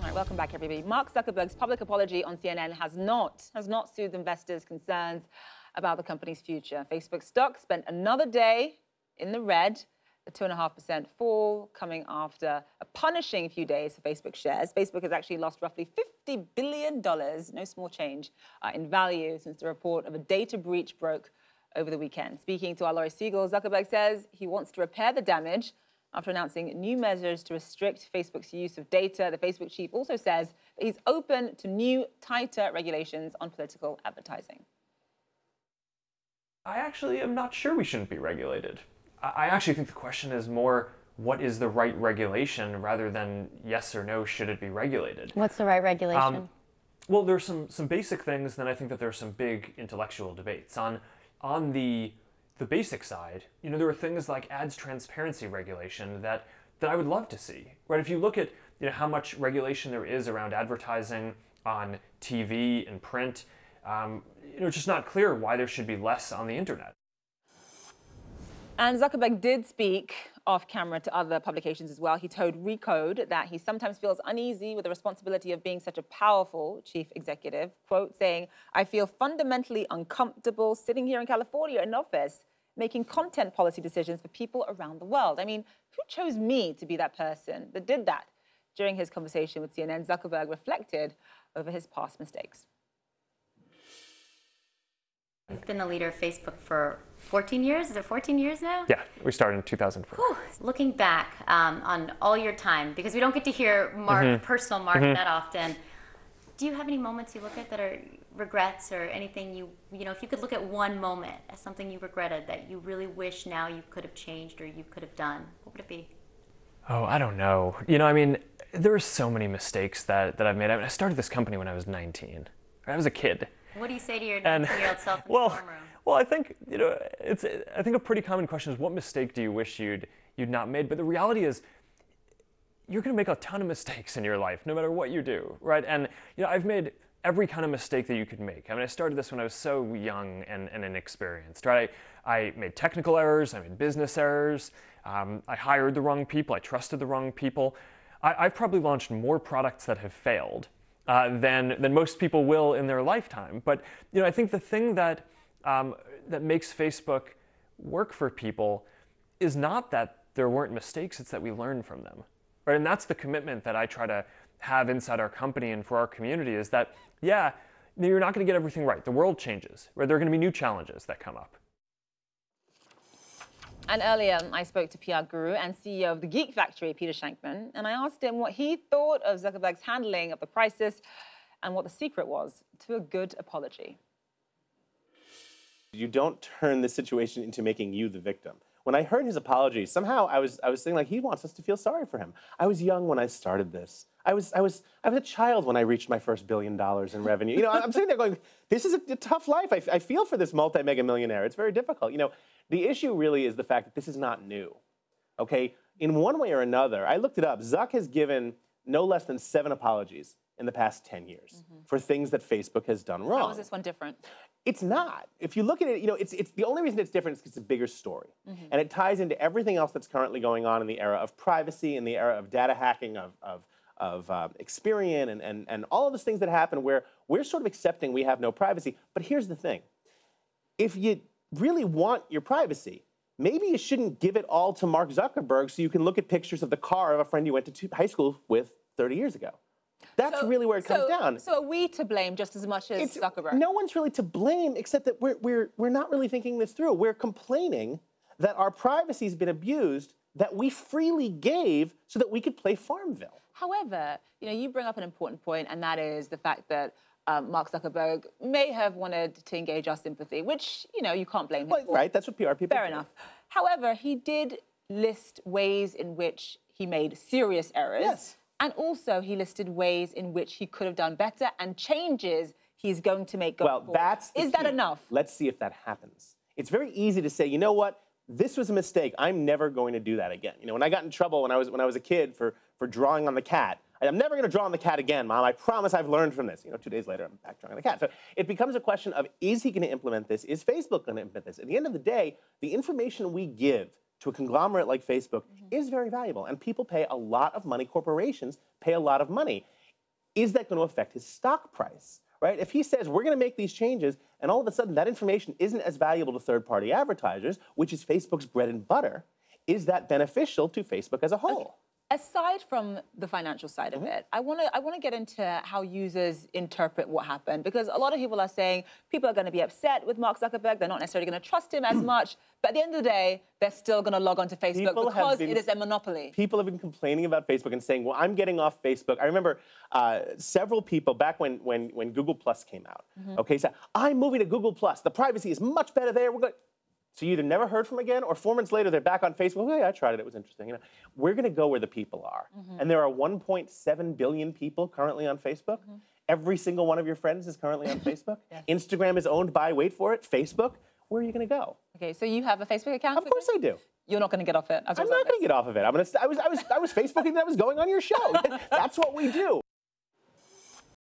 All right, welcome back, everybody. Mark Zuckerberg's public apology on CNN has not soothed investors' concerns about the company's future. Facebook stock spent another day in the red, the 2.5% fall coming after a punishing few days for Facebook shares. Facebook has actually lost roughly $50 billion, no small change, in value since the report of a data breach broke over the weekend. Speaking to our Laurie Siegel, Zuckerberg says he wants to repair the damage after announcing new measures to restrict Facebook's use of data. The Facebook chief also says that he's open to new, tighter regulations on political advertising. I actually am not sure we shouldn't be regulated. I actually think the question is more, what is the right regulation rather than yes or no, should it be regulated? What's the right regulation? Well, there's some basic things, then I think that there's some big intellectual debates. On the basic side, there are things like ads transparency regulation that I would love to see, right? If you look at how much regulation there is around advertising on TV and print, it's just not clear why there should be less on the internet. And Zuckerberg did speak off camera to other publications as well. He told Recode that he sometimes feels uneasy with the responsibility of being such a powerful chief executive, quote, saying, "I feel fundamentally uncomfortable sitting here in California in office, making content policy decisions for people around the world. I mean, who chose me to be that person that did that?" During his conversation with CNN, Zuckerberg reflected over his past mistakes. You've been the leader of Facebook for 14 years? Is it 14 years now? Yeah, we started in 2004. Whew. Looking back on all your time, because we don't get to hear personal Mark that often, do you have any moments you look at that are regrets or anything if you could look at one moment as something you regretted that you really wish now you could have changed or you could have done, what would it be? Oh, I don't know. There are so many mistakes that I've made. I started this company when I was 19. I was a kid. What do you say to your 19-year-old self in the dorm room? Well, I think I think a pretty common question is, what mistake do you wish you'd not made? But the reality is, you're going to make a ton of mistakes in your life, no matter what you do, right? And I've made every kind of mistake that you could make. I started this when I was so young and inexperienced, right? I made technical errors, I made business errors, I hired the wrong people, I trusted the wrong people. I've probably launched more products that have failed than most people will in their lifetime. But I think the thing that makes Facebook work for people is not that there weren't mistakes, it's that we learn from them, right? And that's the commitment that I try to have inside our company and for our community, is that, yeah, you're not going to get everything right. The world changes, right? There are going to be new challenges that come up. And earlier, I spoke to PR guru and CEO of the Geek Factory, Peter Shankman, and I asked him what he thought of Zuckerberg's handling of the crisis and what the secret was to a good apology. You don't turn the situation into making you the victim. When I heard his apology, somehow I was thinking, like, he wants us to feel sorry for him. I was young when I started this. I was a child when I reached my first $1 billion in revenue. I'm sitting there going, this is a tough life. I feel for this multi-mega millionaire. It's very difficult. The issue really is the fact that this is not new, okay? In one way or another, I looked it up. Zuck has given no less than 7 apologies in the past 10 years for things that Facebook has done wrong. How is this one different? It's not. If you look at it, it's the only reason it's different is because it's a bigger story. And it ties into everything else that's currently going on in the era of privacy, in the era of data hacking, of Experian, and all of those things that happen where we're sort of accepting we have no privacy. But here's the thing. If you really want your privacy, maybe you shouldn't give it all to Mark Zuckerberg so you can look at pictures of the car of a friend you went to high school with 30 years ago. That's really where it comes down. So are we to blame just as much as Zuckerberg? No one's really to blame, except that we're not really thinking this through. We're complaining that our privacy's been abused, that we freely gave so that we could play Farmville. However, you bring up an important point, and that is the fact that Mark Zuckerberg may have wanted to engage our sympathy, which, you can't blame him for. Right, that's what PR people do. Fair enough. However, he did list ways in which he made serious errors. Yes. And also, he listed ways in which he could have done better and changes he's going to make going forward. That's the key. Is that enough? Let's see if that happens. It's very easy to say, you know what? This was a mistake. I'm never going to do that again. When I got in trouble when I was a kid for drawing on the cat, I'm never going to draw on the cat again, Mom. I promise I've learned from this. 2 days later, I'm back drawing on the cat. So it becomes a question of, is he going to implement this? Is Facebook going to implement this? At the end of the day, the information we give to a conglomerate like Facebook is very valuable. And people pay a lot of money. Corporations pay a lot of money. is that going to affect his stock price? Right? If he says, we're going to make these changes, and all of a sudden that information isn't as valuable to third-party advertisers, which is Facebook's bread and butter, is that beneficial to Facebook as a whole? Okay. Aside from the financial side of it, I want to get into how users interpret what happened, because a lot of people are saying people are going to be upset with Mark Zuckerberg. They're not necessarily going to trust him as much. But at the end of the day, they're still going to log onto Facebook because it is a monopoly. People have been complaining about Facebook and saying, well, I'm getting off Facebook. I remember several people back when Google Plus came out, okay, said, I'm moving to Google Plus. The privacy is much better there. We're going. So you either never heard from again, or 4 months later, they're back on Facebook. Oh, yeah, I tried it. It was interesting. You know, we're going to go where the people are. And there are 1.7 billion people currently on Facebook. Every single one of your friends is currently on Facebook. Yes. Instagram is owned by, wait for it, Facebook. Where are you going to go? Okay, so you have a Facebook account? Of course I do. You're not going to get off it. I'm not going to get off of it. I was Facebooking that I was going on your show. That's what we do.